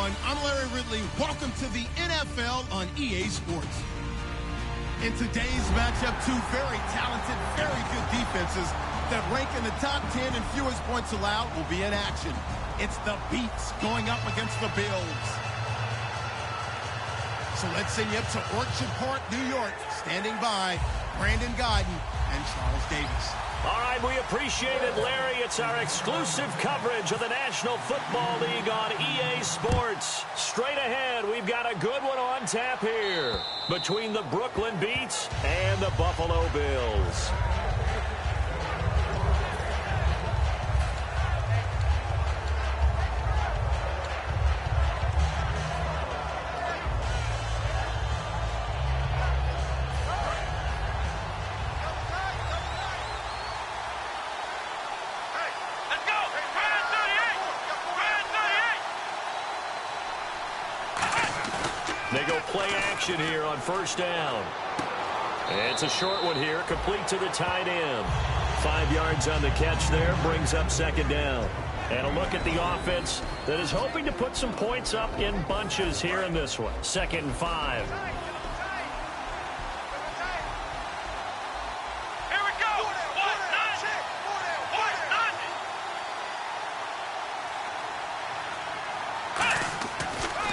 everyone. I'm Larry Ridley. Welcome to the NFL on EA Sports. In today's matchup, two very talented, very good defenses that rank in the top 10 and fewest points allowed will be in action. It's the Beats going up against the Bills. So let's send you up to Orchard Park, New York. Standing by, Brandon Godden and Charles Davis. All right, we appreciate it, Larry. It's our exclusive coverage of the National Football League on EA Sports. Straight ahead, we've got a good one on tap here between the Brooklyn Beats and the Buffalo Bills. They go play action here on first down. It's a short one here, complete to the tight end. 5 yards on the catch there, brings up second down. And a look at the offense that is hoping to put some points up in bunches here in this one. 2nd and 5.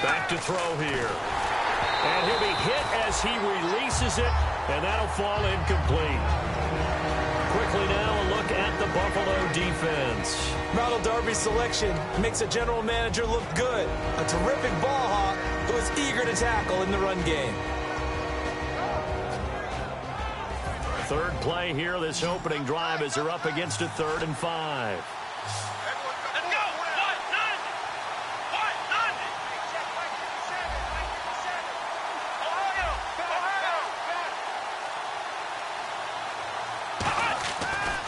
Back to throw here. And he'll be hit as he releases it, and that'll fall incomplete. Quickly now, a look at the Buffalo defense. Ronald Darby's selection makes a general manager look good. A terrific ball hawk who is eager to tackle in the run game. Third play here, this opening drive, as they're up against a 3rd and 5.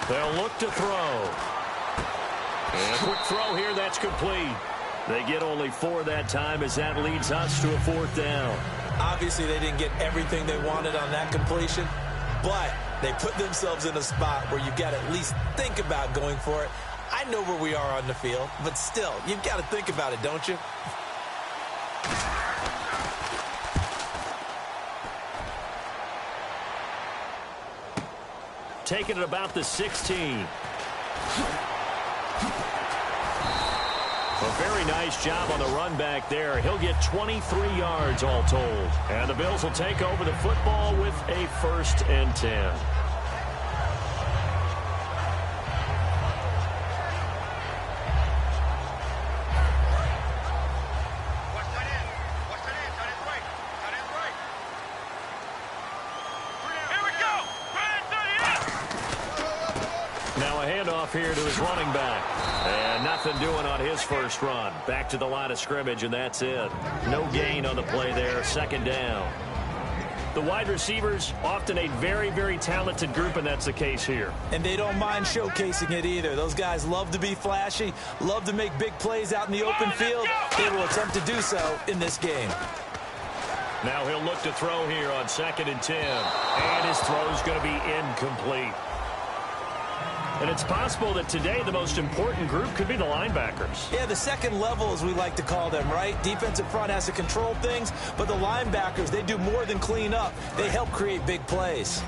They'll look to throw. And a quick throw here, that's complete. They get only 4 that time as that leads us to a 4th down. Obviously, they didn't get everything they wanted on that completion, but they put themselves in a spot where you've got to at least think about going for it. I know where we are on the field, but still, you've got to think about it, don't you? Taking it about the 16. A very nice job on the run back there. He'll get 23 yards all told. And the Bills will take over the football with a 1st and 10. Here to his running back. And nothing doing on his first run. Back to the line of scrimmage, and that's it. No gain on the play there. 2nd down. The wide receivers, often a very, very talented group, and that's the case here. And they don't mind showcasing it either. Those guys love to be flashy, love to make big plays out in the open field. They will attempt to do so in this game. Now he'll look to throw here on 2nd and 10. And his throw is going to be incomplete. And it's possible that today the most important group could be the linebackers. Yeah, the second level, as we like to call them, right? Defensive front has to control things, but the linebackers, they do more than clean up. They help create big plays.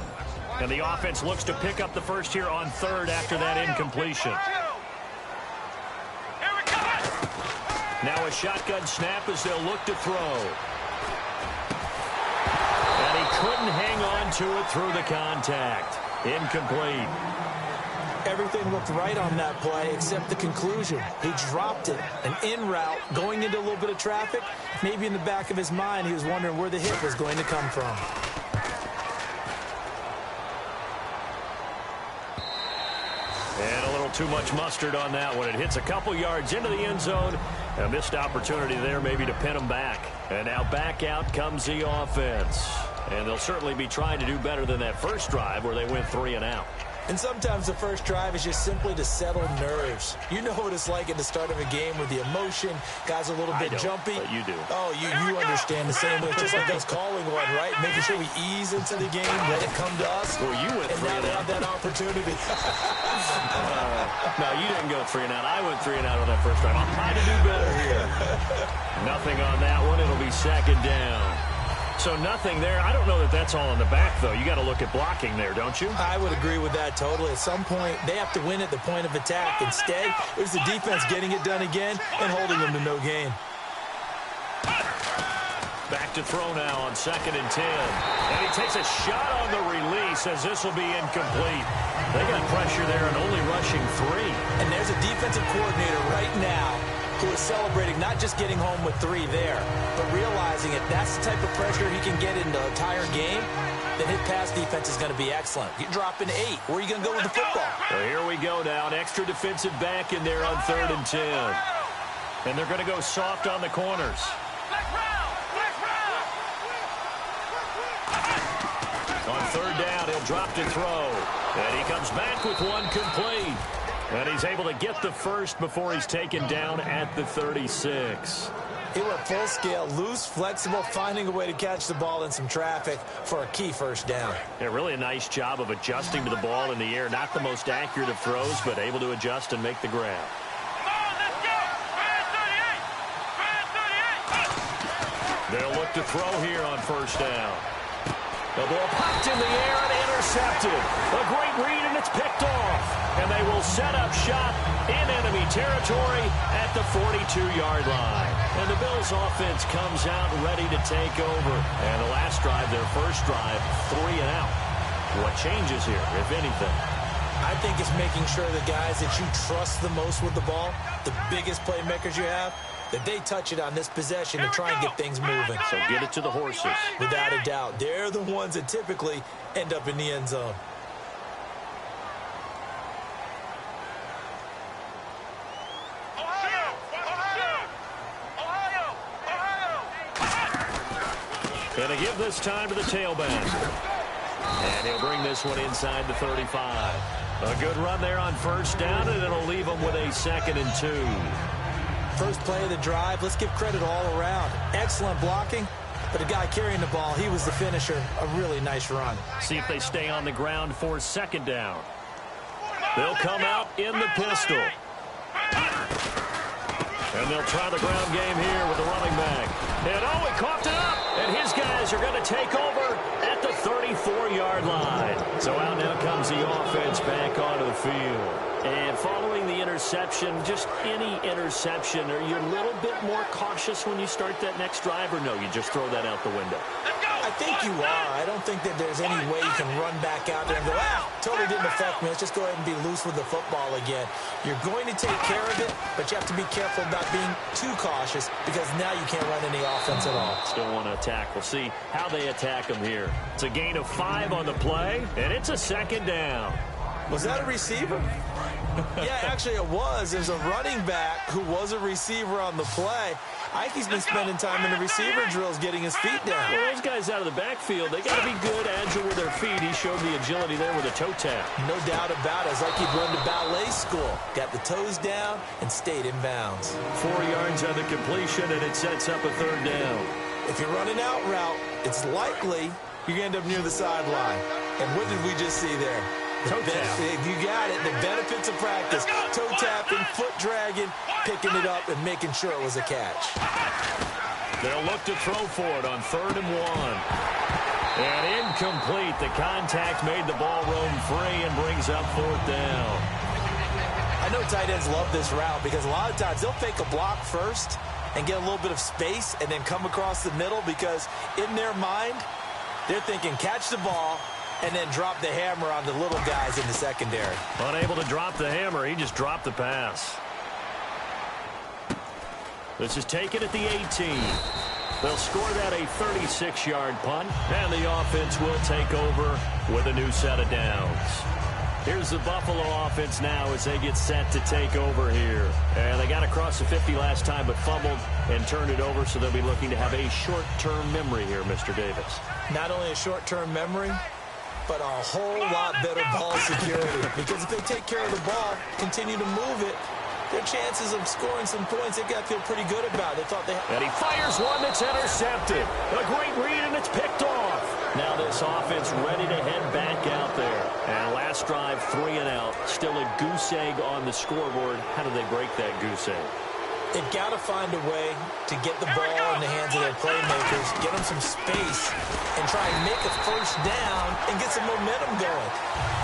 And the offense looks to pick up the first here on 3rd after that incompletion. Now a shotgun snap as they'll look to throw. And he couldn't hang on to it through the contact. Incomplete. Everything looked right on that play except the conclusion. He dropped it, an in route, going into a little bit of traffic. Maybe in the back of his mind, he was wondering where the hit was going to come from. And a little too much mustard on that one. It hits a couple yards into the end zone. A missed opportunity there maybe to pin him back. And now back out comes the offense. And they'll certainly be trying to do better than that first drive where they went 3 and out. And sometimes the first drive is just simply to settle nerves. You know what it's like at the start of a game with the emotion. Guys are a little bit jumpy. But you do. Oh, you understand the same way. It's just like us calling one, right? Making sure we ease into the game, let it come to us. Well, you went and now they have that opportunity. No, you didn't go 3 and out. I went 3 and out on that first drive. I'll try to do better here. Nothing on that one. It'll be second down. So nothing there. I don't know that that's all in the back, though. You got to look at blocking there, don't you? I would agree with that totally. At some point, they have to win at the point of attack. Instead, it was the defense getting it done again and holding them to no gain. Back to throw now on 2nd and 10. And he takes a shot on the release as this will be incomplete. They got pressure there and only rushing 3. And there's a defensive coordinator right now who is celebrating not just getting home with 3 there, but realizing if that's the type of pressure he can get in the entire game, then his pass defense is going to be excellent. You're dropping 8. Where are you going to go with the football? Well, here we go now. An extra defensive back in there on 3rd and 10. And they're going to go soft on the corners. On 3rd down, he'll drop to throw. And he comes back with one complete. And he's able to get the first before he's taken down at the 36. He went full scale, loose, flexible, finding a way to catch the ball in some traffic for a key first down. Yeah, really a nice job of adjusting to the ball in the air. Not the most accurate of throws, but able to adjust and make the grab. They'll look to throw here on 1st down. The ball popped in the air and intercepted. A great read, and it's picked off. And they will set up shop in enemy territory at the 42-yard line. And the Bills' offense comes out ready to take over. And the last drive, their first drive, 3 and out. What changes here, if anything? I think it's making sure the guys that you trust the most with the ball, the biggest playmakers you have, that they touch it on this possession and try and get things moving. So get it to the horses. Without a doubt. They're the ones that typically end up in the end zone. Going to give this time to the tailback. And he'll bring this one inside the 35. A good run there on 1st down, and it'll leave him with a 2nd and 2. First play of the drive, let's give credit all around. Excellent blocking, but the guy carrying the ball, he was the finisher. A really nice run. See if they stay on the ground for 2nd down. They'll come out in the pistol. And they'll try the ground game here with the running back. And oh, he coughed it up. And his guys are going to take over at the 34-yard line. So out now comes the offense back onto the field. And following the interception, just any interception, are you a little bit more cautious when you start that next drive, or no, you just throw that out the window? I think you are. I don't think that there's any way you can run back out there and go, totally didn't affect me. Let's just go ahead and be loose with the football again. You're going to take care of it, but you have to be careful about being too cautious because now you can't run any offense at all. Still want to attack. We'll see how they attack them here. It's a gain of 5 on the play, and it's a 2nd down. Was that a receiver? Yeah, actually it was. There's a running back who was a receiver on the play. Ike's been spending time in the receiver drills getting his feet down. Well, those guys out of the backfield, they got to be good, agile with their feet. He showed the agility there with a toe tap. No doubt about it. It's like he'd run to ballet school. Got the toes down and stayed in bounds. 4 yards on the completion, and it sets up a 3rd down. If you're running out route, it's likely you're going to end up near the sideline. And what did we just see there? Toe tap. You got it. The benefits of practice. Toe tapping, foot dragging, picking it up, and making sure it was a catch. They'll look to throw for it on 3rd and 1. And incomplete. The contact made the ball roam free and brings up 4th down. I know tight ends love this route because a lot of times they'll fake a block first and get a little bit of space and then come across the middle because in their mind, they're thinking catch the ball and then drop the hammer on the little guys in the secondary. Unable to drop the hammer, he just dropped the pass. This is taken at the 18. They'll score that a 36-yard punt, and the offense will take over with a new set of downs. Here's the Buffalo offense now as they get set to take over here. And they got across the 50 last time but fumbled and turned it over, so they'll be looking to have a short-term memory here, Mr. Davis. Not only a short-term memory, but a whole lot better ball security. Because if they take care of the ball, continue to move it, their chances of scoring some points, they got to feel pretty good about it. They thought they had. And he fires one that's intercepted. A great read, and it's picked off. Now this offense ready to head back out there. And last drive, 3 and out. Still a goose egg on the scoreboard. How do they break that goose egg? They've got to find a way to get the ball in the hands of their playmakers, get them some space, and try and make a first down and get some momentum going.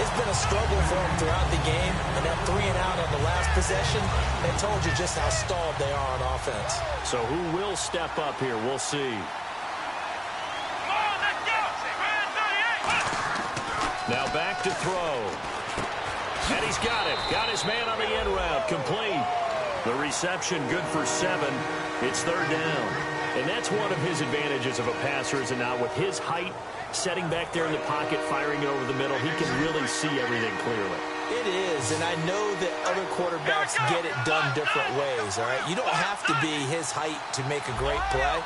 It's been a struggle for them throughout the game, and that 3 and out on the last possession, they told you just how stalled they are on offense. So who will step up here? We'll see. Now back to throw. And he's got it. Got his man on the end route. Complete. The reception good for 7. It's 3rd down. And that's one of his advantages of a passer, is it not? With his height, setting back there in the pocket, firing it over the middle, he can really see everything clearly. It is, and I know that other quarterbacks get it done different ways, all right? You don't have to be his height to make a great play.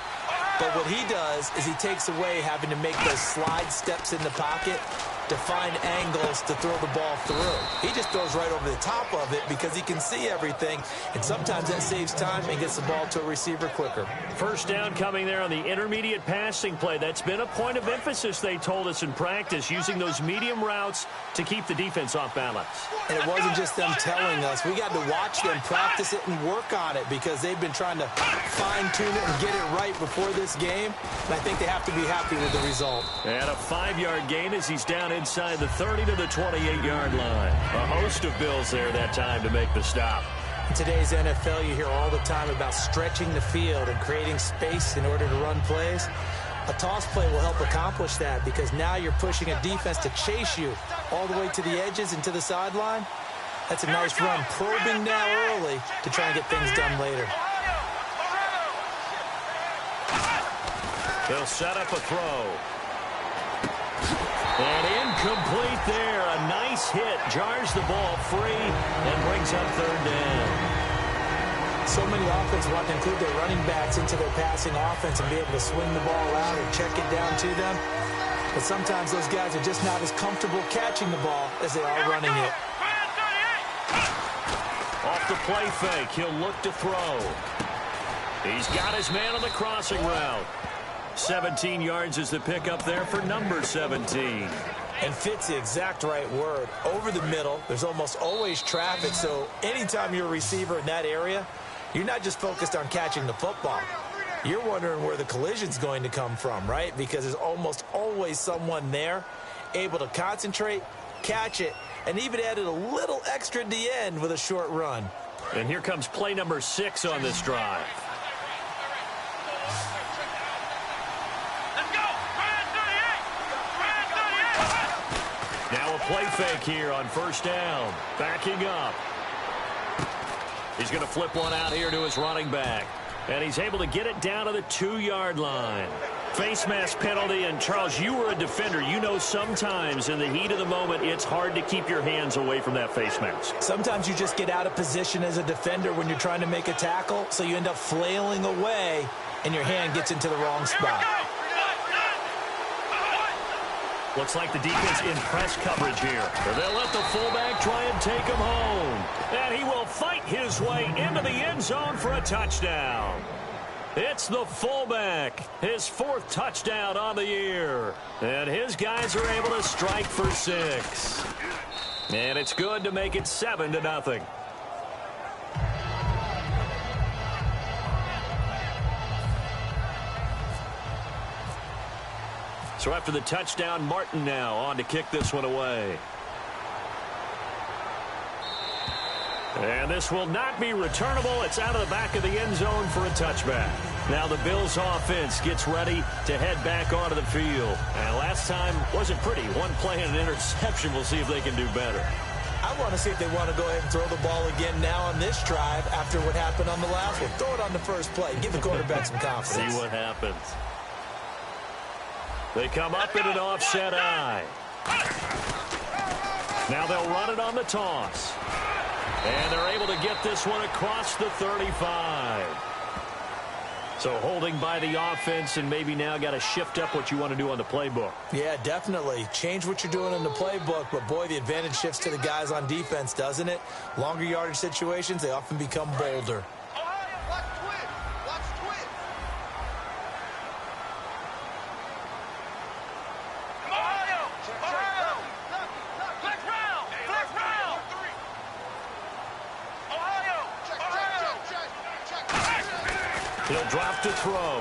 But what he does is he takes away having to make those slide steps in the pocket to find angles to throw the ball through. He just throws right over the top of it because he can see everything, and sometimes that saves time and gets the ball to a receiver quicker. First down coming there on the intermediate passing play. That's been a point of emphasis, they told us in practice, using those medium routes to keep the defense off balance. And it wasn't just them telling us. We got to watch them practice it and work on it because they've been trying to fine-tune it and get it right before this game, and I think they have to be happy with the result. And a 5-yard gain as he's down inside the 30 to the 28-yard line. A host of Bills there that time to make the stop. In today's NFL, you hear all the time about stretching the field and creating space in order to run plays. A toss play will help accomplish that because now you're pushing a defense to chase you all the way to the edges and to the sideline. That's a nice run, probing now early to try and get things done later. They'll set up a throw. And incomplete there. A nice hit. Jars the ball free and brings up 3rd down. So many offenses want to include their running backs into their passing offense and be able to swing the ball out or check it down to them. But sometimes those guys are just not as comfortable catching the ball as they are running it. Off the play fake. He'll look to throw. He's got his man on the crossing route. 17 yards is the pickup there for number 17. And fits the exact right word. Over the middle, there's almost always traffic, so anytime you're a receiver in that area, you're not just focused on catching the football. You're wondering where the collision's going to come from, right? Because there's almost always someone there able to concentrate, catch it, and even added a little extra at the end with a short run. And here comes play number 6 on this drive. Now a play fake here on 1st down. Backing up. He's going to flip one out here to his running back. And he's able to get it down to the 2-yard line. Face mask penalty, and Charles, you were a defender. You know sometimes in the heat of the moment, it's hard to keep your hands away from that face mask. Sometimes you just get out of position as a defender when you're trying to make a tackle, so you end up flailing away, and your hand gets into the wrong spot. Looks like the defense in press coverage here. They'll let the fullback try and take him home. And he will fight his way into the end zone for a touchdown. It's the fullback, his 4th touchdown on the year. And his guys are able to strike for 6. And it's good to make it 7-0. So after the touchdown, Martin now on to kick this one away. And this will not be returnable. It's out of the back of the end zone for a touchback. Now the Bills offense gets ready to head back onto the field. And last time wasn't pretty. One play and an interception. We'll see if they can do better. I want to see if they want to go ahead and throw the ball again now on this drive after what happened on the last one. Throw it on the first play. Give the quarterback some confidence. See what happens. They come up in an offset eye. Now they'll run it on the toss. And they're able to get this one across the 35. So So holding by the offense, and maybe now got to shift up what you want to do on the playbook. Yeah, definitely. Change what you're doing in the playbook, but boy, the advantage shifts to the guys on defense, doesn't it? Longer yardage situations, they often become bolder. He'll drop to throw.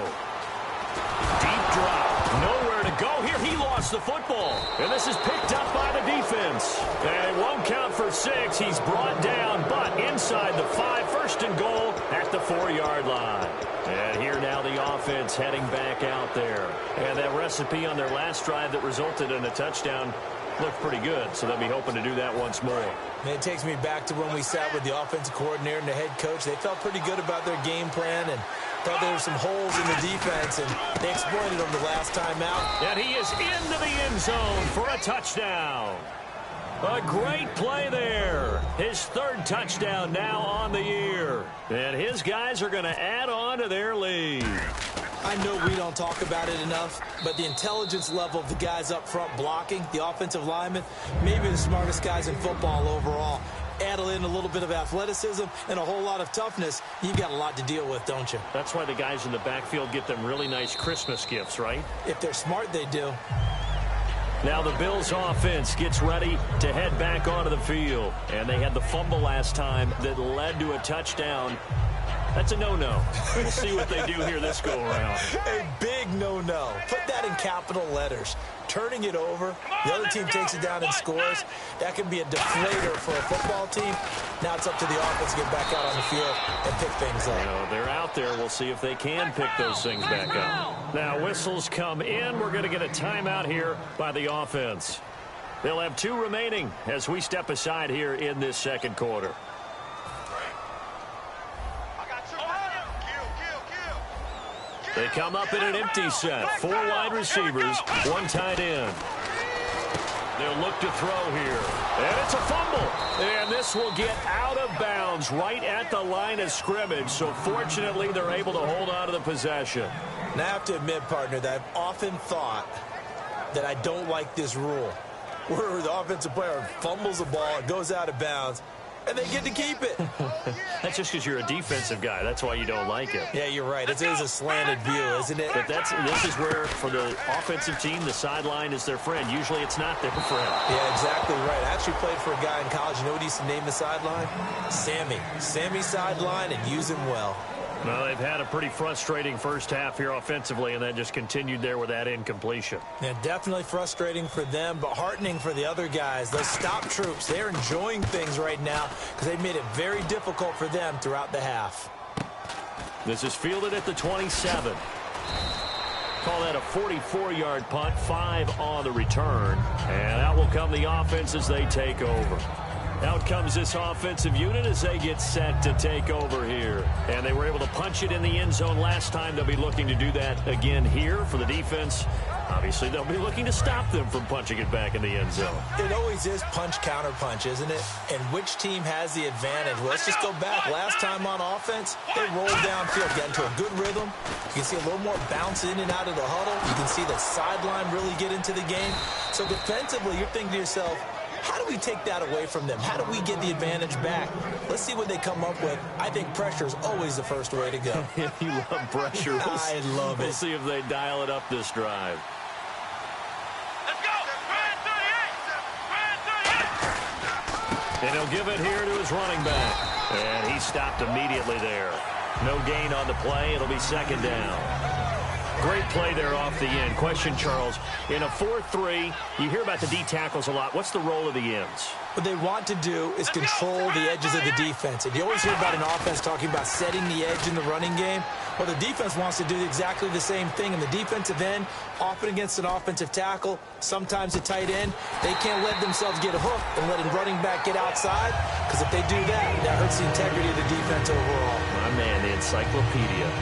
Deep drop. Nowhere to go here. He lost the football. And this is picked up by the defense. And it won't count for 6. He's brought down, but inside the 5. First and goal at the 4-yard line. And here now the offense heading back out there. And that recipe on their last drive that resulted in a touchdown looked pretty good, so they'll be hoping to do that once more. And it takes me back to when we sat with the offensive coordinator and the head coach. They felt pretty good about their game plan and thought there were some holes in the defense, and they exploited them the last time out. And he is into the end zone for a touchdown. A great play there. His 3rd touchdown now on the year. And his guys are going to add on to their lead. I know we don't talk about it enough, but the intelligence level of the guys up front blocking, the offensive linemen, maybe the smartest guys in football overall. Add in a little bit of athleticism and a whole lot of toughness, you've got a lot to deal with, don't you? That's why the guys in the backfield get them really nice Christmas gifts, right? If they're smart, they do. Now the Bills offense gets ready to head back onto the field. And they had the fumble last time that led to a touchdown. That's a no-no. We'll see what they do here this go-around. A big no-no. Put that in capital letters. Turning it over, the other team takes it down and scores. That can be a deflator for a football team. Now it's up to the offense to get back out on the field and pick things up. You know, they're out there. We'll see if they can pick those things back up. Now whistles come in. We're going to get a timeout here by the offense. They'll have 2 remaining as we step aside here in this second quarter. They come up in an empty set. 4 wide receivers, 1 tight end. They'll look to throw here. And it's a fumble. And this will get out of bounds right at the line of scrimmage. So fortunately, they're able to hold on to the possession. And I have to admit, partner, that I've often thought that I don't like this rule, where the offensive player fumbles the ball, it goes out of bounds, and they get to keep it. That's just because you're a defensive guy. That's why you don't like it. Yeah, you're right. It is a slanted view, isn't it? But this is where, for the offensive team, the sideline is their friend. Usually it's not their friend. Yeah, exactly right. I actually played for a guy in college. You know what he used to name the sideline? Sammy. Sammy sideline, and use him well. Well, they've had a pretty frustrating first half here offensively, and that just continued there with that incompletion. Yeah, definitely frustrating for them, but heartening for the other guys. Those stop troops, they're enjoying things right now because they've made it very difficult for them throughout the half. This is fielded at the 27. Call that a 44-yard punt, 5 on the return. And out will come the offense as they take over. Out comes this offensive unit as they get set to take over here. And they were able to punch it in the end zone last time. They'll be looking to do that again here for the defense. Obviously, they'll be looking to stop them from punching it back in the end zone. It always is punch-counter-punch, isn't it? And which team has the advantage? Well, let's just go back. Last time on offense, they rolled downfield, got into a good rhythm. You can see a little more bounce in and out of the huddle. You can see the sideline really get into the game. So defensively, you're thinking to yourself, how do we take that away from them? How do we get the advantage back? Let's see what they come up with. I think pressure is always the first way to go. You love pressure. I love it. We'll see if they dial it up this drive. Let's go! And he'll give it here to his running back. And he stopped immediately there. No gain on the play. It'll be second down. Great play there off the end. Question, Charles, in a 4-3, you hear about the D tackles a lot. What's the role of the ends? What they want to do is control the edges of the defense. And you always hear about an offense talking about setting the edge in the running game. Well, the defense wants to do exactly the same thing. In the defensive end, often against an offensive tackle, sometimes a tight end, they can't let themselves get hooked and let a running back get outside, because if they do that, that hurts the integrity of the defense overall. My man, the encyclopedia.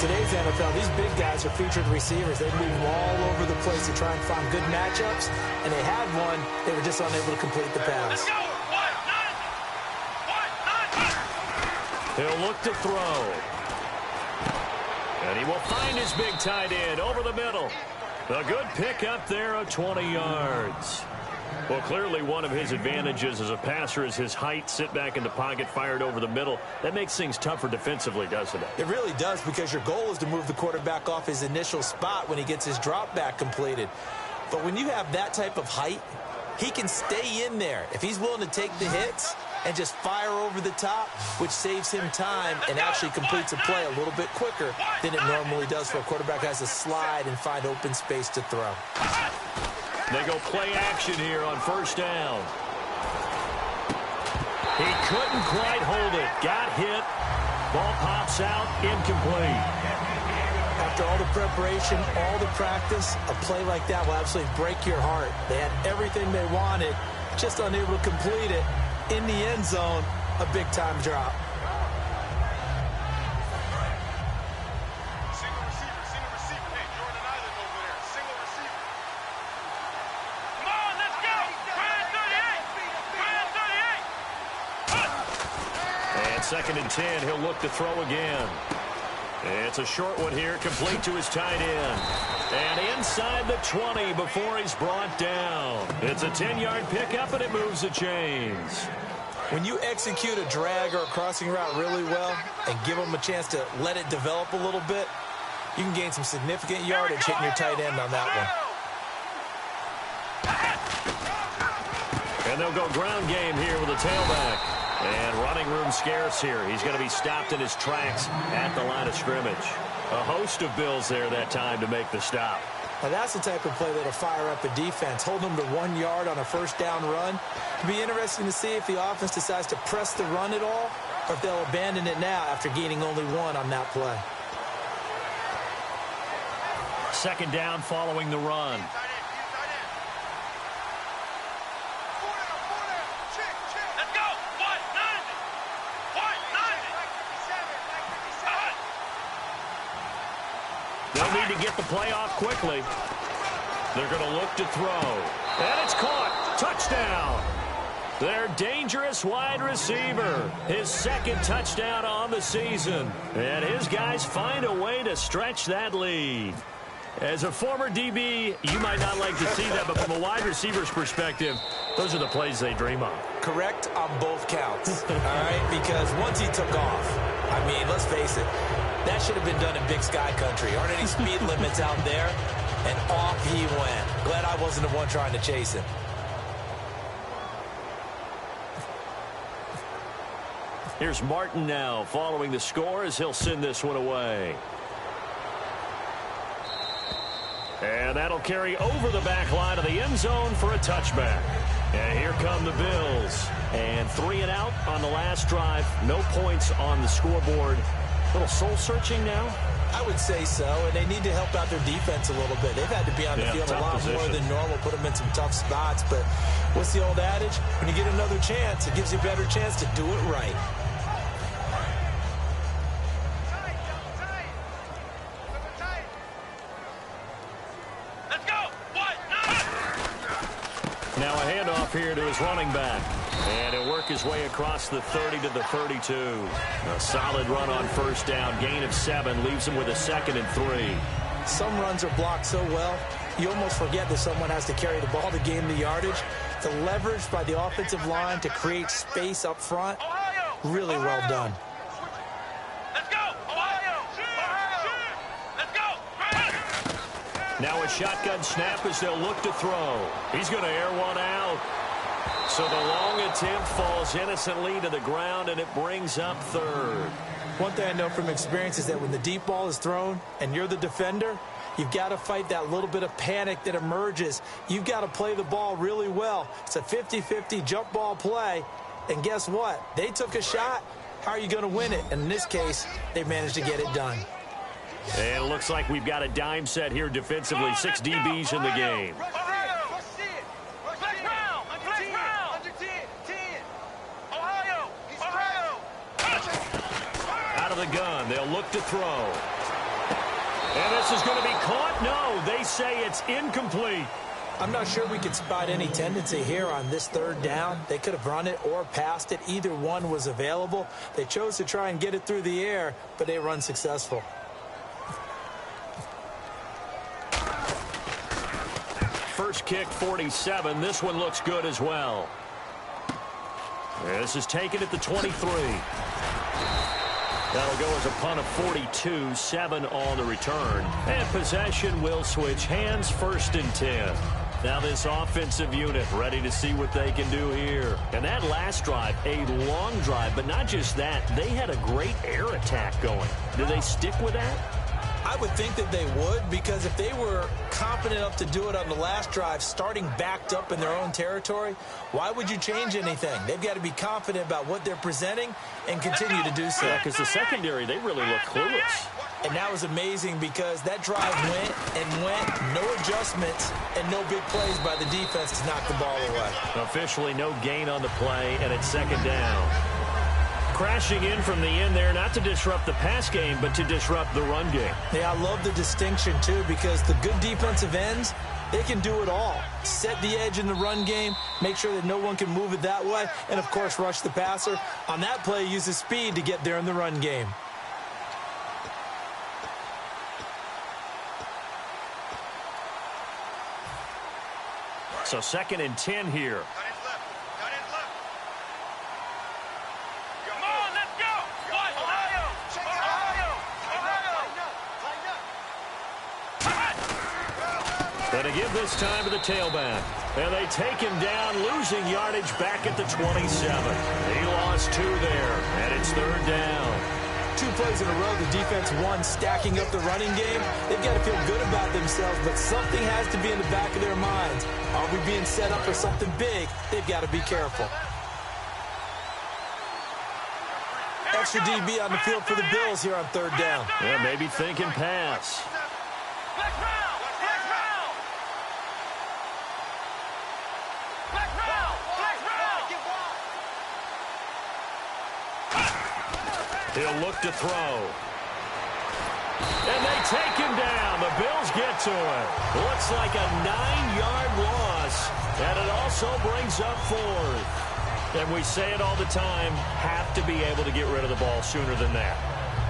Today's NFL, these big guys are featured receivers. They move all over the place to try and find good matchups, and they had one. They were just unable to complete the pass. He'll look to throw. And he will find his big tight end over the middle. A good pickup there of 20 yards. Well, clearly one of his advantages as a passer is his height. Sit back in the pocket, fired over the middle. That makes things tougher defensively, doesn't it? It really does, because your goal is to move the quarterback off his initial spot when he gets his drop back completed. But when you have that type of height, he can stay in there if he's willing to take the hits and just fire over the top, which saves him time and actually completes a play a little bit quicker than it normally does for a quarterback who has to slide and find open space to throw. They go play action here on first down. He couldn't quite hold it. Got hit. Ball pops out. Incomplete. After all the preparation, all the practice, a play like that will absolutely break your heart. They had everything they wanted, just unable to complete it. In the end zone, a big-time drop. Single receiver. Hey, Jordan Island over there. Single receiver. Come on, let's go. Ryan 38. And 2nd and 10, he'll look to throw again. It's a short one here, complete to his tight end. And inside the 20 before he's brought down. It's a 10-yard pickup, and it moves the chains. When you execute a drag or a crossing route really well and give them a chance to let it develop a little bit, you can gain some significant yardage hitting your tight end on that one. And they'll go ground game here with a tailback. And running room scarce here. He's going to be stopped in his tracks at the line of scrimmage. A host of Bills there that time to make the stop. Now that's the type of play that'll fire up a defense. Hold them to 1 yard on a first down run. It'll be interesting to see if the offense decides to press the run at all, or if they'll abandon it now after gaining only 1 on that play. 2nd down following the run. They'll need to get the play off quickly. They're going to look to throw. And it's caught. Touchdown. Their dangerous wide receiver. His 2nd touchdown on the season. And his guys find a way to stretch that lead. As a former DB, you might not like to see that, but from a wide receiver's perspective, those are the plays they dream of. Correct on both counts, all right? Because once he took off, I mean, let's face it, that should have been done in Big Sky Country. Aren't any speed limits out there? And off he went. Glad I wasn't the one trying to chase him. Here's Martin now following the score as he'll send this one away. And that'll carry over the back line of the end zone for a touchback. And here come the Bills. And 3 and out on the last drive. No points on the scoreboard. A little soul-searching now? I would say so, and they need to help out their defense a little bit. They've had to be on the field a lot more than normal, put them in some tough spots. But what's the old adage? When you get another chance, it gives you a better chance to do it right. Now a handoff here to his running back. And he'll work his way across the 30 to the 32. A solid run on first down. Gain of 7 leaves him with a 2nd and 3. Some runs are blocked so well, you almost forget that someone has to carry the ball to gain the yardage. The leverage by the offensive line to create space up front, really well done. Let's go, Ohio! Let's go! Now a shotgun snap as they'll look to throw. He's going to air one out. So the long attempt falls innocently to the ground, and it brings up 3rd. One thing I know from experience is that when the deep ball is thrown and you're the defender, you've got to fight that little bit of panic that emerges. You've got to play the ball really well. It's a 50-50 jump ball play. And guess what? They took a shot. How are you going to win it? And in this case, they managed to get it done. And it looks like we've got a dime set here defensively. 6 DBs in the game. Out of the gun, they'll look to throw. And this is going to be caught. No, they say it's incomplete. I'm not sure we could spot any tendency here on this 3rd down. They could have run it or passed it. Either one was available. They chose to try and get it through the air, but they were unsuccessful. first kick 47. This one looks good as well. This is taken at the 23. That'll go as a punt of 42, 7 on the return. And possession will switch hands, 1st and 10. Now this offensive unit ready to see what they can do here. And that last drive, a long drive, but not just that. They had a great air attack going. Do they stick with that? I would think that they would, because if they were confident enough to do it on the last drive, starting backed up in their own territory, why would you change anything? They've got to be confident about what they're presenting and continue to do so. Yeah, because the secondary, they really look clueless. And that was amazing because that drive went and went, no adjustments, and no big plays by the defense to knock the ball away. Officially no gain on the play, and it's 2nd down. Crashing in from the end there, not to disrupt the pass game, but to disrupt the run game. Yeah, I love the distinction, too, because the good defensive ends, they can do it all. Set the edge in the run game, make sure that no one can move it that way, and, of course, rush the passer. On that play, use his speed to get there in the run game. So 2nd and 10 here. Going to give this time to the tailback. And they take him down, losing yardage back at the 27. He lost 2 there, and it's 3rd down. 2 plays in a row, the defense won, stacking up the running game. They've got to feel good about themselves, but something has to be in the back of their minds. Are we being set up for something big? They've got to be careful. Extra DB on the field for the Bills here on 3rd down. Yeah, maybe thinking pass. He'll look to throw. And they take him down. The Bills get to it. Looks like a 9-yard loss. And it also brings up 4th. And we say it all the time, have to be able to get rid of the ball sooner than that.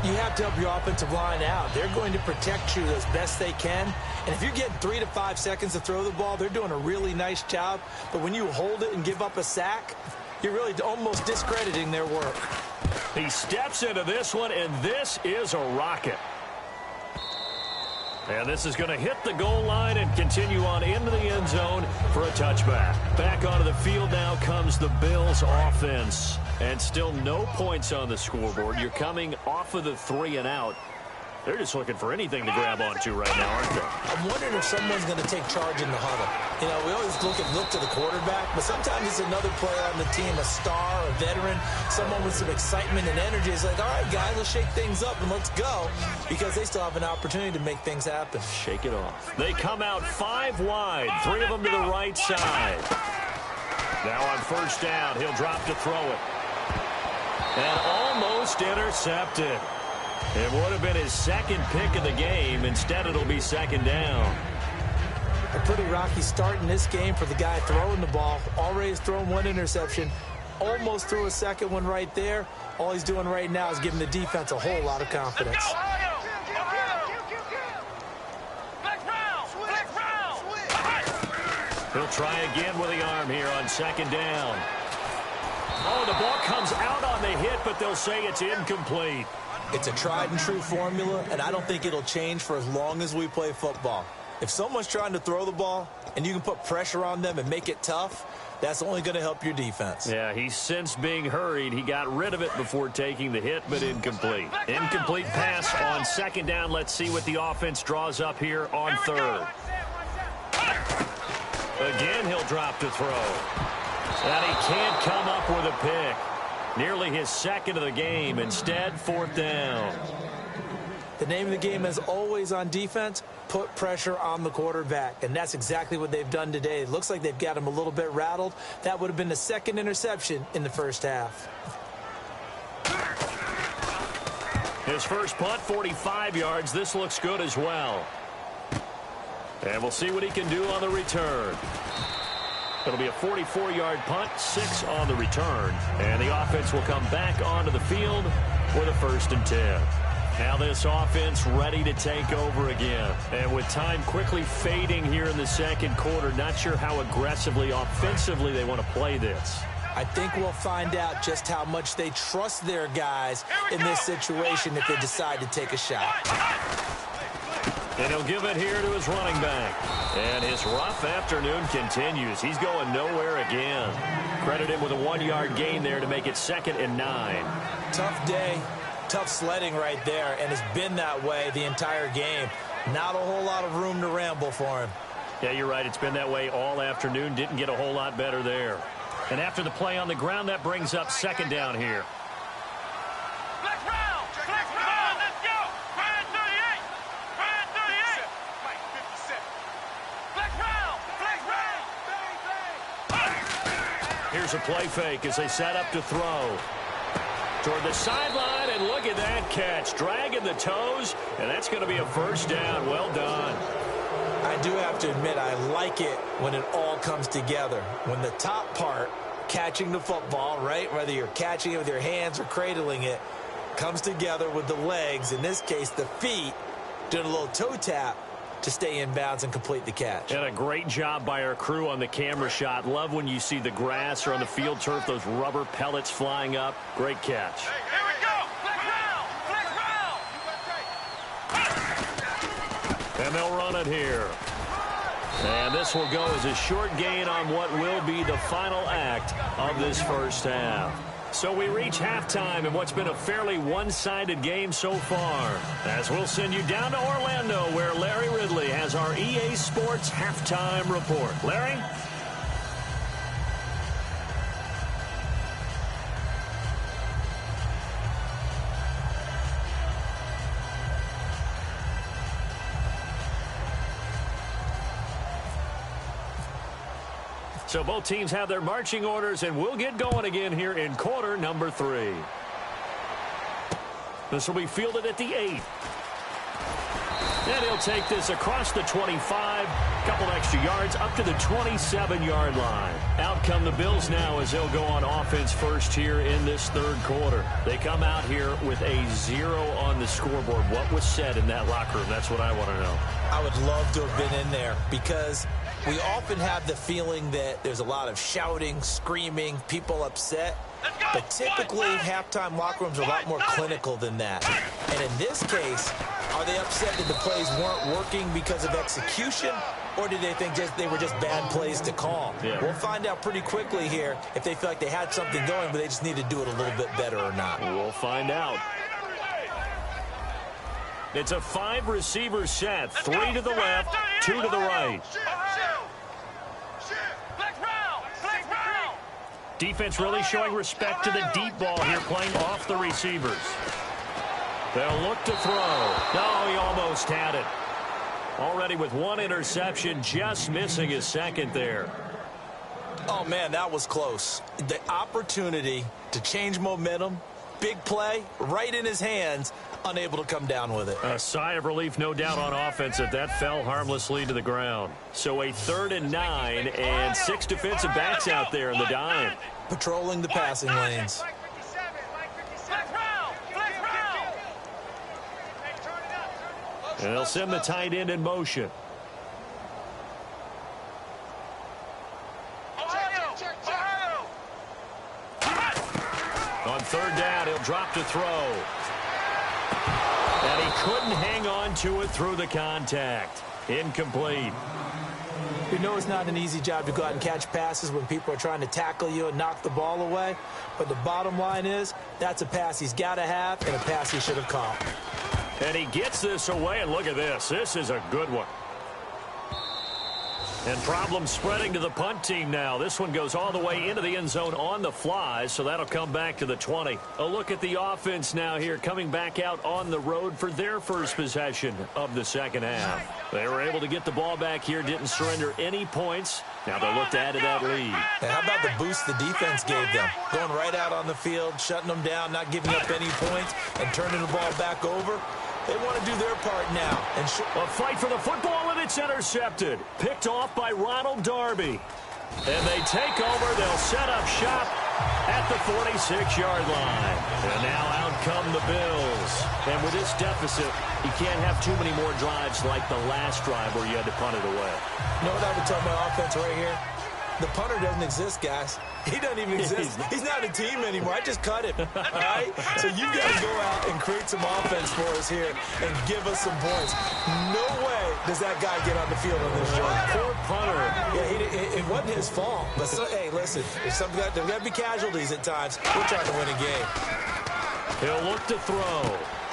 You have to help your offensive line out. They're going to protect you as best they can. And if you're getting 3 to 5 seconds to throw the ball, they're doing a really nice job. But when you hold it and give up a sack, you're really almost discrediting their work. He steps into this one, and this is a rocket. And this is going to hit the goal line and continue on into the end zone for a touchback. Back onto the field now comes the Bills offense. And still no points on the scoreboard. You're coming off of the 3 and out. They're just looking for anything to grab onto right now, aren't they? I'm wondering if someone's going to take charge in the huddle. You know, we always look to the quarterback, but sometimes it's another player on the team, a star, a veteran, someone with some excitement and energy. It's like, all right, guys, let's shake things up and let's go, because they still have an opportunity to make things happen. Shake it off. They come out 5 wide, 3 of them to the right side. Now on 1st down, he'll drop to throw it. And almost intercepted. It would have been his 2nd pick of the game. Instead, it'll be 2nd down. A pretty rocky start in this game for the guy throwing the ball. Already has thrown 1 interception. Almost threw a 2nd one right there. All he's doing right now is giving the defense a whole lot of confidence. He'll try again with the arm here on 2nd down. Oh, the ball comes out on the hit, but they'll say it's incomplete. It's a tried-and-true formula, and I don't think it'll change for as long as we play football. If someone's trying to throw the ball and you can put pressure on them and make it tough, that's only going to help your defense. Yeah, he's since being hurried. He got rid of it before taking the hit, but incomplete. Incomplete pass on 2nd down. Let's see what the offense draws up here on 3rd. Again, he'll drop to throw. And he can't come up with a pick. Nearly his 2nd of the game. Instead, 4th down. The name of the game is always on defense, put pressure on the quarterback. And that's exactly what they've done today. It looks like they've got him a little bit rattled. That would have been the 2nd interception in the 1st half. His first punt, 45 yards. This looks good as well. And we'll see what he can do on the return. It'll be a 44-yard punt, 6 on the return. And the offense will come back onto the field with a 1st and 10. Now this offense ready to take over again. And with time quickly fading here in the second quarter, not sure how aggressively, offensively they want to play this. I think we'll find out just how much they trust their guys in this situation if they decide to take a shot. And he'll give it here to his running back. And his rough afternoon continues. He's going nowhere again. Credit him with a 1-yard gain there to make it 2nd and 9. Tough day. Tough sledding right there, and it's been that way the entire game. Not a whole lot of room to ramble for him. Yeah, you're right. It's been that way all afternoon. Didn't get a whole lot better there. And after the play on the ground, that brings up 2nd down here. Let's go. Ryan 38. Ryan 38. Mike 57. Here's a play fake as they set up to throw. Toward the sideline, and look at that catch. Dragging the toes, and that's going to be a 1st down. Well done. I do have to admit, I like it when it all comes together. When the top part, catching the football, right, whether you're catching it with your hands or cradling it, comes together with the legs, in this case the feet, doing a little toe tap to stay in bounds and complete the catch. And a great job by our crew on the camera shot. Love when you see the grass or on the field turf, those rubber pellets flying up. Great catch. Here we go. And they'll run it here. And this will go as a short gain on what will be the final act of this first half. So we reach halftime in what's been a fairly one-sided game so far. As we'll send you down to Orlando, where Larry Ridley has our EA Sports halftime report. Larry? So both teams have their marching orders, and we'll get going again here in quarter number 3. This will be fielded at the 8. And he'll take this across the 25, couple extra yards up to the 27-yard line. Out come the Bills now as they'll go on offense first here in this third quarter. They come out here with a 0 on the scoreboard. What was said in that locker room? That's what I want to know. I would love to have been in there because we often have the feeling that there's a lot of shouting, screaming, people upset. But typically, halftime locker rooms are a lot more clinical than that. And in this case, are they upset that the plays weren't working because of execution, or did they think they were just bad plays to call? Yeah. We'll find out pretty quickly here if they feel like they had something going, but they just need to do it a little bit better or not. We'll find out. It's a 5-receiver set, 3 to the left, 2 to the right. Defense really showing respect to the deep ball here, playing off the receivers. They'll look to throw. No, he almost had it. Already with 1 interception, just missing his 2nd there. Oh, man, that was close. The opportunity to change momentum, big play, right in his hands, unable to come down with it. A sigh of relief, no doubt, on offense that fell harmlessly to the ground. So a 3rd and 9 and 6 defensive backs out there in the dime. Patrolling the passing lanes. And they'll send the tight end in motion. On 3rd down, he'll drop to throw. And he couldn't hang on to it through the contact. Incomplete. You know it's not an easy job to go out and catch passes when people are trying to tackle you and knock the ball away. But the bottom line is, that's a pass he's got to have and a pass he should have caught. And he gets this away, and look at this. This is a good one. And problems spreading to the punt team now. This one goes all the way into the end zone on the fly, so that'll come back to the 20. A look at the offense now here, coming back out on the road for their first possession of the second half. They were able to get the ball back here, didn't surrender any points. Now they'll look to add to that lead. And how about the boost the defense gave them? Going right out on the field, shutting them down, not giving up any points, and turning the ball back over. They want to do their part now. And a fight for the football, and it's intercepted. Picked off by Ronald Darby. And they take over. They'll set up shop at the 46-yard line. And now out come the Bills. And with this deficit, you can't have too many more drives like the last drive where you had to punt it away. You know what I would tell my offense right here? The punter doesn't exist, guys. He doesn't even exist. He's not a team anymore. I just cut him. All right? So you've got to go out and create some offense for us here and give us some points. No way does that guy get on the field on this joint. Poor punter. Yeah, it wasn't his fault. But, hey, listen, there's got to be casualties at times. We're trying to win a game. He'll look to throw.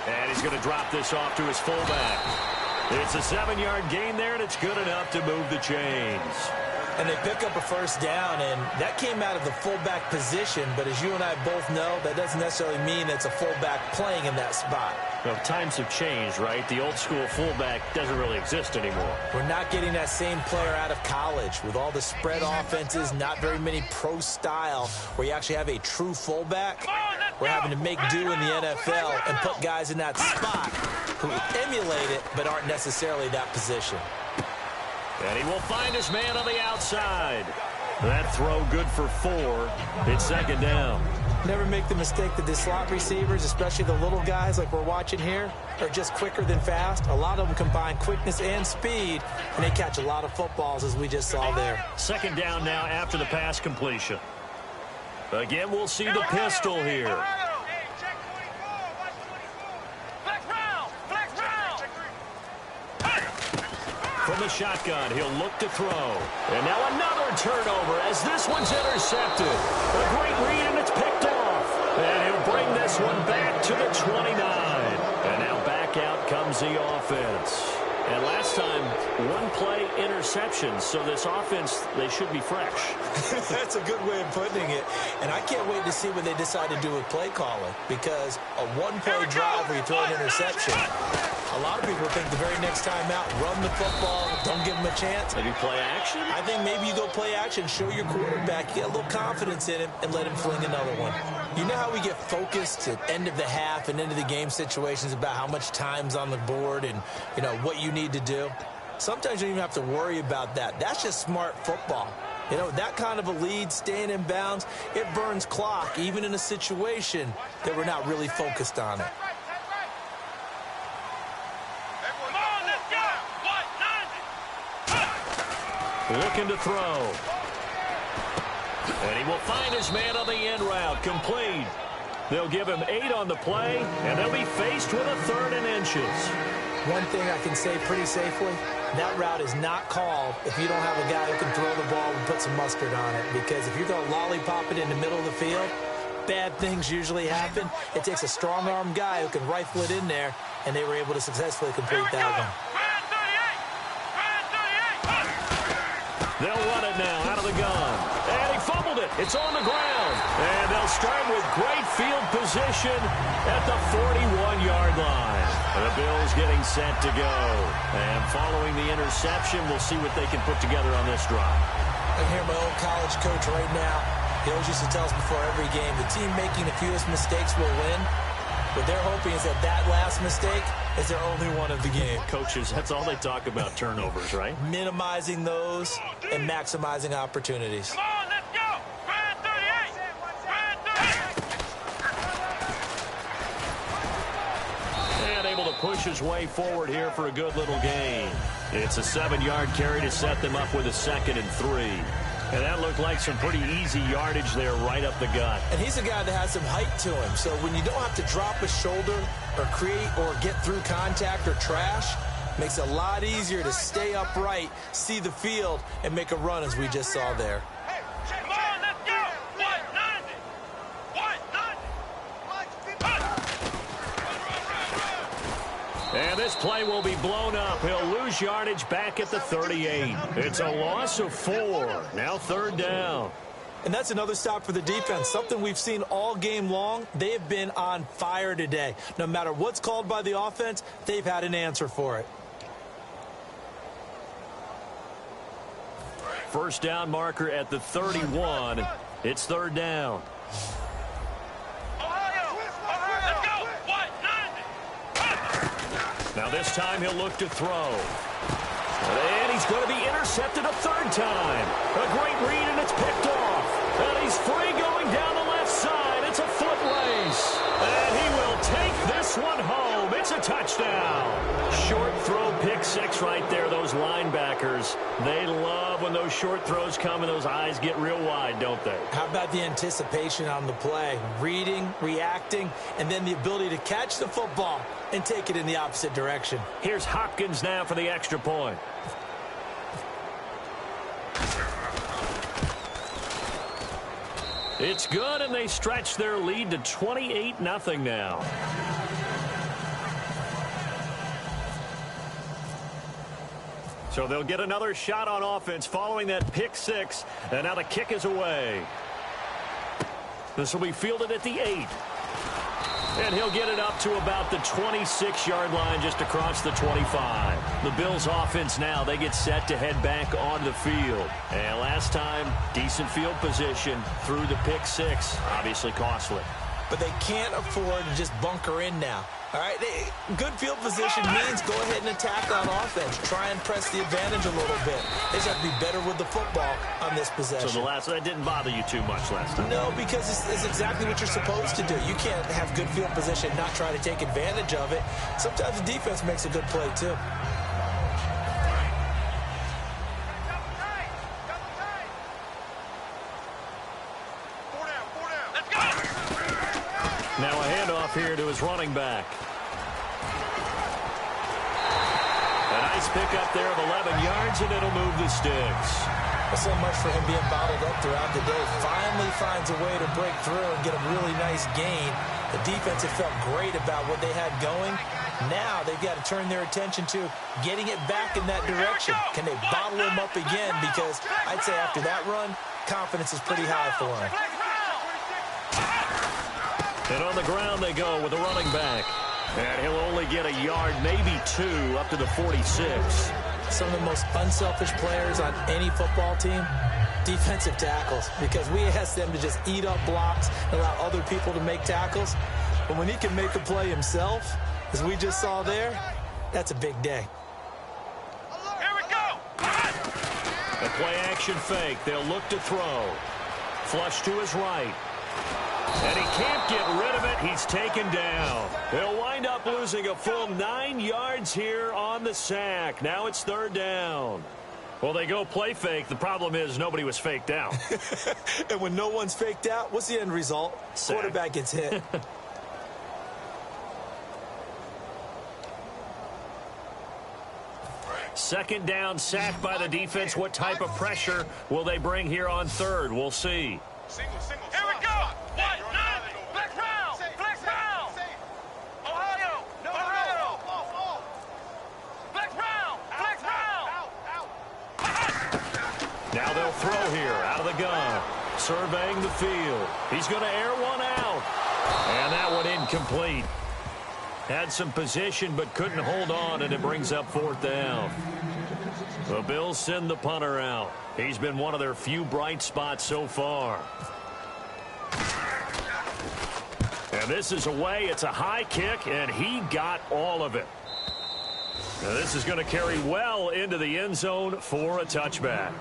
And he's going to drop this off to his fullback. It's a 7-yard gain there, and it's good enough to move the chains. And they pick up a first down, and that came out of the fullback position. But as you and I both know, that doesn't necessarily mean it's a fullback playing in that spot. Well, times have changed, right? The old-school fullback doesn't really exist anymore. We're not getting that same player out of college. With all the spread offenses, not very many pro style, where you actually have a true fullback. We're having to make do in the NFL and put guys in that spot who emulate it but aren't necessarily that position. And he will find his man on the outside. That throw good for 4. It's second down. Never make the mistake that the slot receivers, especially the little guys like we're watching here, are just quicker than fast. A lot of them combine quickness and speed, and they catch a lot of footballs, as we just saw there. Second down now after the pass completion. Again, we'll see the pistol here. From the shotgun, he'll look to throw. And now another turnover as this one's intercepted. A great read, and it's picked off. And he'll bring this one back to the 29. And now back out comes the offense. And last time, one play interception. So this offense, they should be fresh. That's a good way of putting it. And I can't wait to see what they decide to do with play calling. Because a one-play drive where you throw an interception, a lot of people think the very next time out, run the football, don't give them a chance. Maybe play action? I think maybe you go play action, show your quarterback, get a little confidence in him, and let him fling another one. You know how we get focused at end of the half and into the game situations about how much time's on the board and, you know, what you need to do? Sometimes you don't even have to worry about that. That's just smart football. You know, that kind of a lead, staying in bounds, it burns clock, even in a situation that we're not really focused on it. Looking to throw. And he will find his man on the end route. Complete. They'll give him 8 on the play, and they'll be faced with a 3rd and inches. One thing I can say pretty safely, that route is not called if you don't have a guy who can throw the ball and put some mustard on it. Because if you're going to lollipop it in the middle of the field, bad things usually happen. It takes a strong-arm guy who can rifle it in there, and they were able to successfully complete that one. They'll run it now out of the gun. And he fumbled it. It's on the ground. And they'll start with great field position at the 41-yard line. The Bills getting set to go. And following the interception, we'll see what they can put together on this drive. I hear my old college coach right now. He always used to tell us before every game, the team making the fewest mistakes will win. What they're hoping is that last mistake is their only one of the game. Coaches, that's all they talk about, turnovers, right? Minimizing those and maximizing opportunities. Come on, let's go! Grand 38! And able to push his way forward here for a good little gain. It's a 7-yard carry to set them up with a 2nd and 3. And that looked like some pretty easy yardage there right up the gut. And he's a guy that has some height to him. So when you don't have to drop a shoulder or create or get through contact or trash, makes it a lot easier to stay upright, see the field, and make a run as we just saw there. Come on, let's go! 190! 190! And this play will be blown up. He'll lose yardage back at the 38. It's a loss of 4. Now 3rd down. And that's another stop for the defense, something we've seen all game long. They have been on fire today. No matter what's called by the offense, they've had an answer for it. First down marker at the 31. It's 3rd down. Now this time he'll look to throw. And he's going to be intercepted a 3rd time. A great read, and it's picked off. And he's free going down the pick six right there, those linebackers. They love when those short throws come and those eyes get real wide, don't they? How about the anticipation on the play? Reading, reacting, and then the ability to catch the football and take it in the opposite direction. Here's Hopkins now for the extra point. It's good, and they stretch their lead to 28-0 now. So they'll get another shot on offense following that pick six, and now the kick is away. This will be fielded at the 8. And he'll get it up to about the 26-yard line, just across the 25. The Bills offense now, they get set to head back onto the field. And last time, decent field position through the pick six. Obviously costly. But they can't afford to just bunker in now. All right, good field position means go ahead and attack on offense. Try and press the advantage a little bit. They just have to be better with the football on this possession. So that didn't bother you too much last time? No, because it's exactly what you're supposed to do. You can't have good field position and not try to take advantage of it. Sometimes the defense makes a good play, too. Now a handoff here to his running back. A nice pickup there of 11 yards, and it'll move the sticks. So much for him being bottled up throughout the day. Finally finds a way to break through and get a really nice gain. The defense had felt great about what they had going. Now they've got to turn their attention to getting it back in that direction. Can they bottle him up again? Because I'd say after that run, confidence is pretty high for him. And on the ground they go with the running back. And he'll only get a yard, maybe 2, up to the 46. Some of the most unselfish players on any football team, defensive tackles, because we ask them to just eat up blocks and allow other people to make tackles. But when he can make a play himself, as we just saw there, that's a big day. Here we go. A play action fake. They'll look to throw. Flush to his right. And he can't get rid of it. He's taken down. He'll wind up losing a full 9 yards here on the sack. Now it's 3rd down. Well, they go play fake. The problem is nobody was faked out. And when no one's faked out, what's the end result? Sack. Quarterback gets hit. Second down, sack by the defense. What type of pressure will they bring here on 3rd? We'll see. Single. Here we go. 190. Flex round. Ohio. No. Flex round. Now they'll throw here out of the gun. Surveying the field. He's going to air one out. And that one incomplete. Had some position but couldn't hold on, and it brings up 4th down. The Bills send the punter out. He's been one of their few bright spots so far. And this is away. It's a high kick, and he got all of it. Now this is going to carry well into the end zone for a touchback.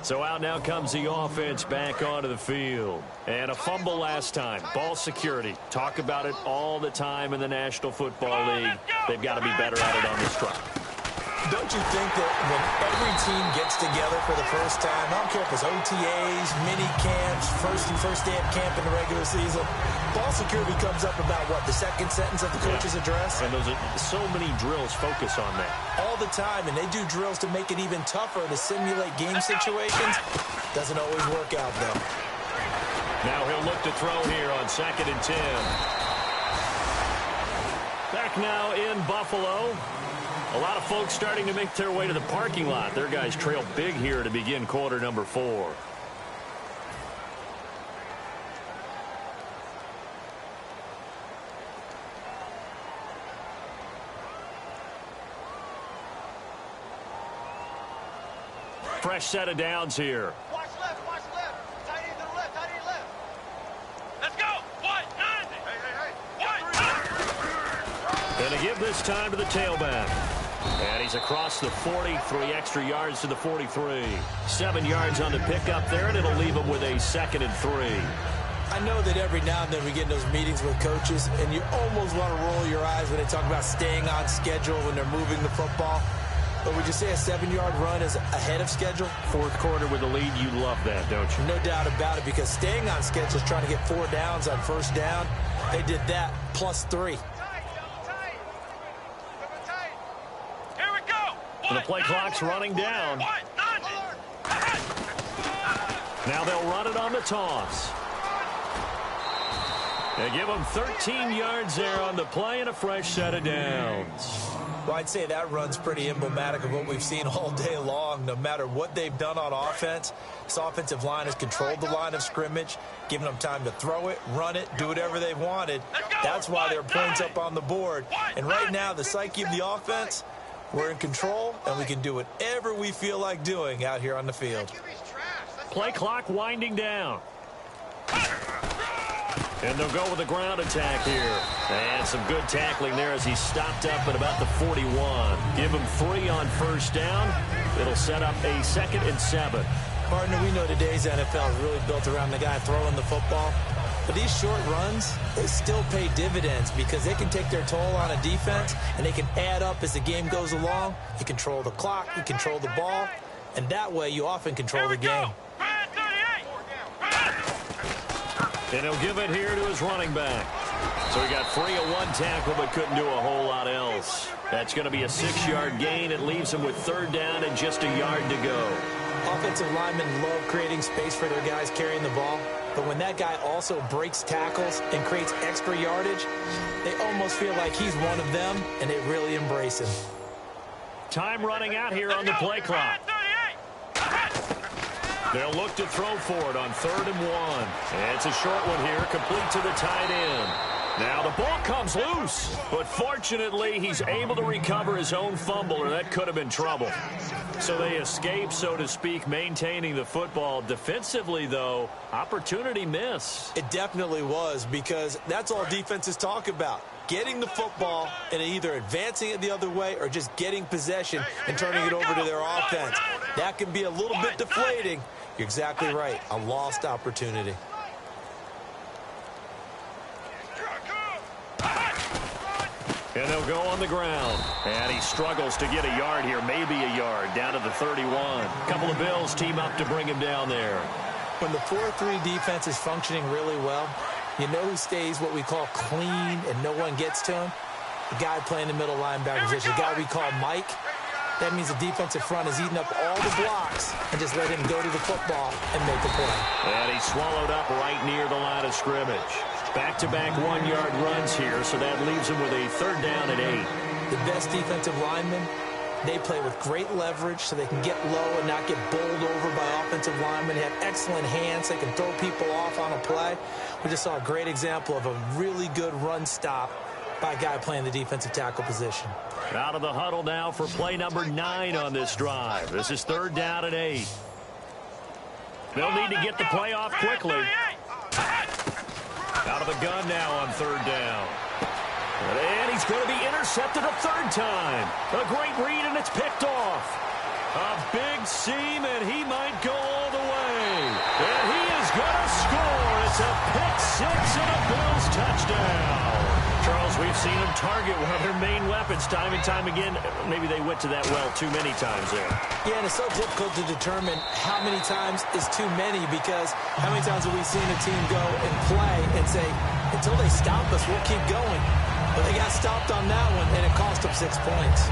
So out now comes the offense back onto the field. And a fumble last time. Ball security. Talk about it all the time in the National Football League. They've got to be better at it on this drive. Don't you think that when every team gets together for the first time, I don't care if it's OTAs, mini camps, first day of camp in the regular season, ball security comes up about what, the second sentence of the coach's address? And those are so many drills focus on that. All the time, and they do drills to make it even tougher to simulate game situations. Doesn't always work out, though. Now he'll look to throw here on 2nd and 10. Back now in Buffalo. A lot of folks starting to make their way to the parking lot. Their guys trail big here to begin quarter number 4. Fresh set of downs here. Watch left. Tight end to the left. Let's go. 190. Hey. And to give this time to the tailback. And he's across the 40, 3 extra yards to the 43. 7 yards on the pickup there, and it'll leave him with a 2nd and 3. I know that every now and then we get in those meetings with coaches, and you almost want to roll your eyes when they talk about staying on schedule when they're moving the football. But would you say a 7-yard run is ahead of schedule? Fourth quarter with the lead, you love that, don't you? No doubt about it, because staying on schedule is trying to get 4 downs on first down. They did that +3. And the play clock's running down. Now they'll run it on the toss. They give them 13 yards there on the play and a fresh set of downs. Well, I'd say that run's pretty emblematic of what we've seen all day long. No matter what they've done on offense, this offensive line has controlled the line of scrimmage, giving them time to throw it, run it, do whatever they wanted. That's why there are points up on the board. And right now, the psyche of the offense, we're in control, and we can do whatever we feel like doing out here on the field. Play clock winding down. And they'll go with a ground attack here. And some good tackling there as he stopped up at about the 41. Give him 3 on first down. It'll set up a 2nd and 7. Partner, we know today's NFL is really built around the guy throwing the football. But these short runs, they still pay dividends because they can take their toll on a defense, and they can add up as the game goes along. You control the clock, you control the ball, and that way you often control the game. And he'll give it here to his running back. So he got free of 1 tackle but couldn't do a whole lot else. That's going to be a 6-yard gain. It leaves him with 3rd down and just a yard to go. Offensive linemen love creating space for their guys carrying the ball. But when that guy also breaks tackles and creates extra yardage, they almost feel like he's one of them, and they really embrace him. Time running out here on the play clock. They'll look to throw for it on 3rd and 1. And it's a short one here, complete to the tight end. Now the ball comes loose, but fortunately he's able to recover his own fumble, or that could have been trouble. So they escape, so to speak, maintaining the football. Defensively, though, opportunity miss. It definitely was, because that's all defenses talk about. Getting the football and either advancing it the other way or just getting possession and turning it over to their offense. That can be a little bit deflating. You're exactly right. A lost opportunity. And they'll go on the ground. And he struggles to get a yard here, maybe a yard, down to the 31. A couple of Bills team up to bring him down there. When the 4-3 defense is functioning really well, you know who stays what we call clean and no one gets to him? The guy playing the middle linebacker position, the guy we call Mike. That means the defensive front is eating up all the blocks and just let him go to the football and make a play. And he's swallowed up right near the line of scrimmage. Back-to-back 1-yard runs here, so that leaves him with a 3rd down and 8. The best defensive linemen, they play with great leverage so they can get low and not get bowled over by offensive linemen. They have excellent hands. They can throw people off on a play. We just saw a great example of a really good run stop by a guy playing the defensive tackle position. Out of the huddle now for play number 9 on this drive. This is 3rd down and 8. They'll need to get the play off quickly. Out of the gun now on 3rd down. And he's going to be intercepted a 3rd time. A great read, and it's picked off. A big seam, and he might go all the way. And he is going to score. It's a pick 6 and a Bills touchdown. Charles, we've seen them target one of their main weapons time and time again. Maybe they went to that well too many times there. Yeah, and it's so difficult to determine how many times is too many, because how many times have we seen a team go and play and say, until they stop us, we'll keep going. But they got stopped on that one, and it cost them 6 points.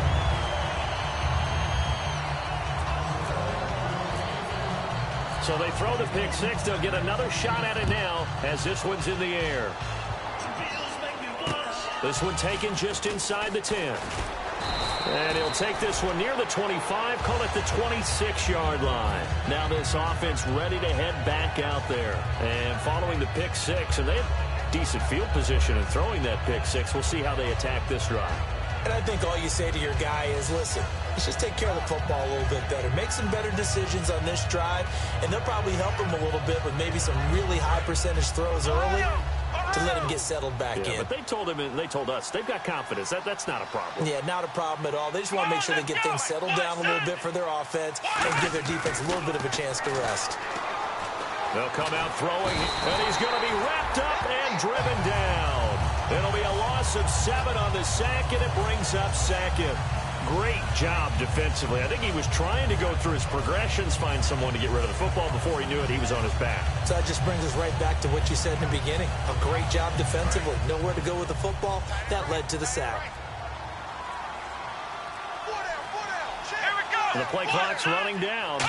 So they throw the pick 6. They'll get another shot at it now as this one's in the air. This one taken just inside the 10. And he'll take this one near the 25, call it the 26-yard line. Now this offense ready to head back out there. And following the pick 6, and they have decent field position in throwing that pick 6. We'll see how they attack this drive. And I think all you say to your guy is, listen, let's just take care of the football a little bit better. Make some better decisions on this drive, and they'll probably help him a little bit with maybe some really high percentage throws early to let him get settled back in. But they told him, and they told us, they've got confidence. That's not a problem. Yeah, not a problem at all. They just want to make sure they get things settled down a little bit for their offense and give their defense a little bit of a chance to rest. They'll come out throwing, and he's going to be wrapped up and driven down. It'll be a loss of 7 on the sack, and it brings up 2nd. great job defensively. I think he was trying to go through his progressions, find someone to get rid of the football. Before he knew it, he was on his back. So that just brings us right back to what you said in the beginning. A great job defensively. Nowhere to go with the football. That led to the sack. And the play clock's running down.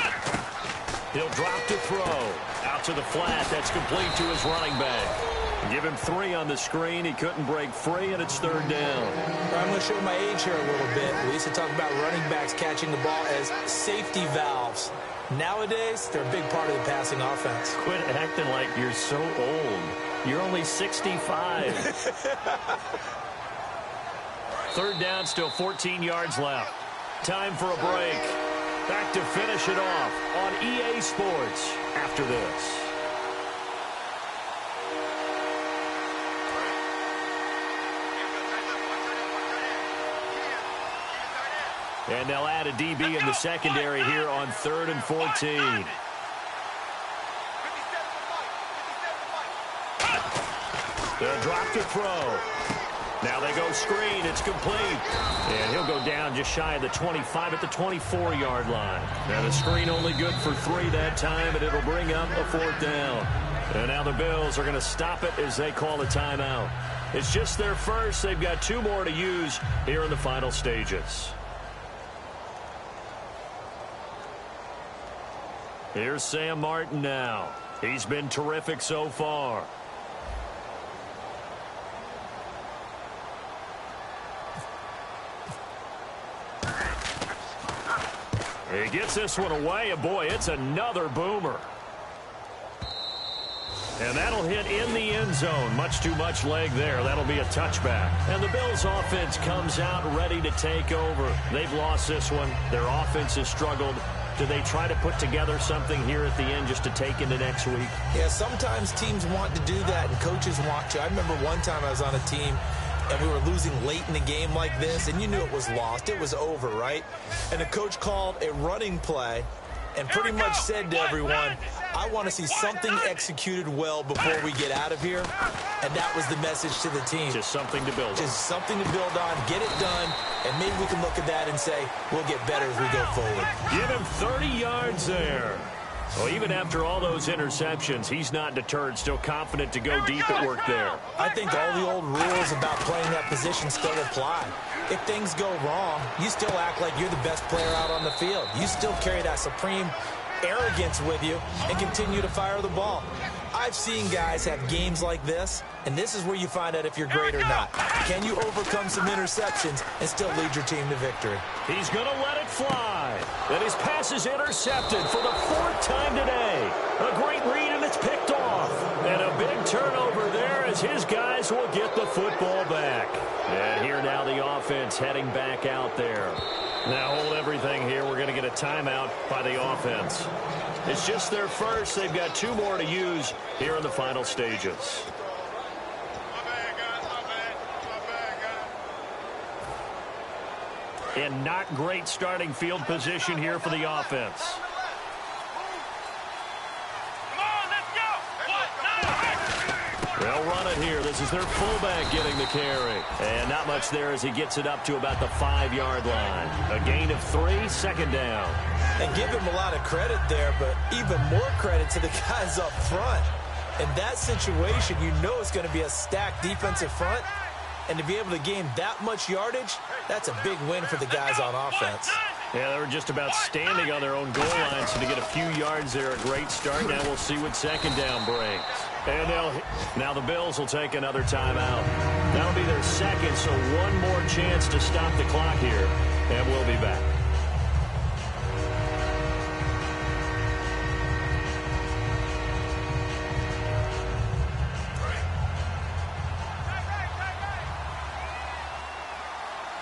He'll drop to throw. Out to the flat. That's complete to his running back. Give him 3 on the screen. He couldn't break free, and it's 3rd down. I'm going to show my age here a little bit. We used to talk about running backs catching the ball as safety valves. Nowadays, they're a big part of the passing offense. Quit acting like you're so old. You're only 65. 3rd down, still 14 yards left. Time for a break. Back to finish it off on EA Sports after this. And they'll add a DB in the secondary here on 3rd and 14. They'll drop to throw. Now they go screen. It's complete. And he'll go down just shy of the 25 at the 24-yard line. Now the screen only good for 3 that time, and it'll bring up a 4th down. And now the Bills are going to stop it as they call a timeout. It's just their first. They've got 2 more to use here in the final stages. Here's Sam Martin now. He's been terrific so far. He gets this one away, and boy, it's another boomer. And that'll hit in the end zone. Much too much leg there. That'll be a touchback. And the Bills' offense comes out ready to take over. They've lost this one. Their offense has struggled. Do they try to put together something here at the end just to take into next week? Yeah, sometimes teams want to do that, and coaches want to. I remember one time I was on a team, and we were losing late in the game like this, and you knew it was lost. It was over, right? And the coach called a running play and pretty much said to everyone, I want to see something executed well before we get out of here. And that was the message to the team. Just something to build on. Just something to build on, get it done, and maybe we can look at that and say, we'll get better as we go forward. Give him 30 yards there. Well, even after all those interceptions, he's not deterred, still confident to go deep at work there. I think all the old rules about playing that position still apply. If things go wrong, you still act like you're the best player out on the field. You still carry that supreme arrogance with you and continue to fire the ball. I've seen guys have games like this, and this is where you find out if you're great or not. Can you overcome some interceptions and still lead your team to victory? He's going to let it fly. And his pass is intercepted for the 4th time today. A great read, and it's picked off. And a big turnover there as his guys will get the football back. And here now the offense heading back out there. Now hold everything here. We're going to get a timeout by the offense. It's just their first. They've got 2 more to use here in the final stages. And not great starting field position here for the offense. They'll run it here. This is their fullback getting the carry. And not much there as he gets it up to about the 5-yard line. A gain of 3, 2nd down. And give him a lot of credit there, but even more credit to the guys up front. In that situation, you know it's going to be a stacked defensive front. And to be able to gain that much yardage, that's a big win for the guys on offense. Yeah, they were just about standing on their own goal line, so to get a few yards there, a great start. Now we'll see what 2nd down brings. And now the Bills will take another timeout. That'll be their 2nd, so 1 more chance to stop the clock here, and we'll be back.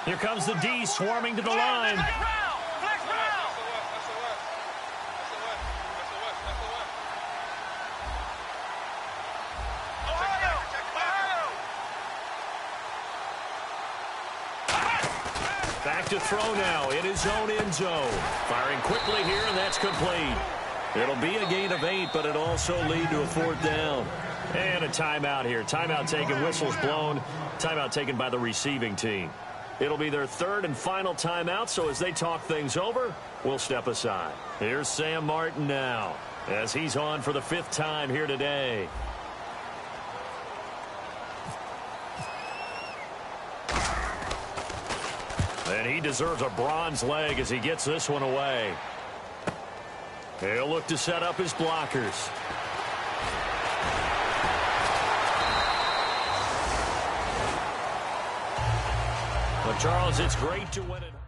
Here comes the D swarming to the line. Back to throw now in his own end zone. Firing quickly here, and that's complete. It'll be a gain of 8, but it'll also lead to a 4th down. And a timeout here. Timeout taken, whistles blown. Timeout taken by the receiving team. It'll be their third and final timeout, so as they talk things over, we'll step aside. Here's Sam Martin now, as he's on for the 5th time here today. And he deserves a bronze leg as he gets this one away. He'll look to set up his blockers. Well, Charles, it's great to win it.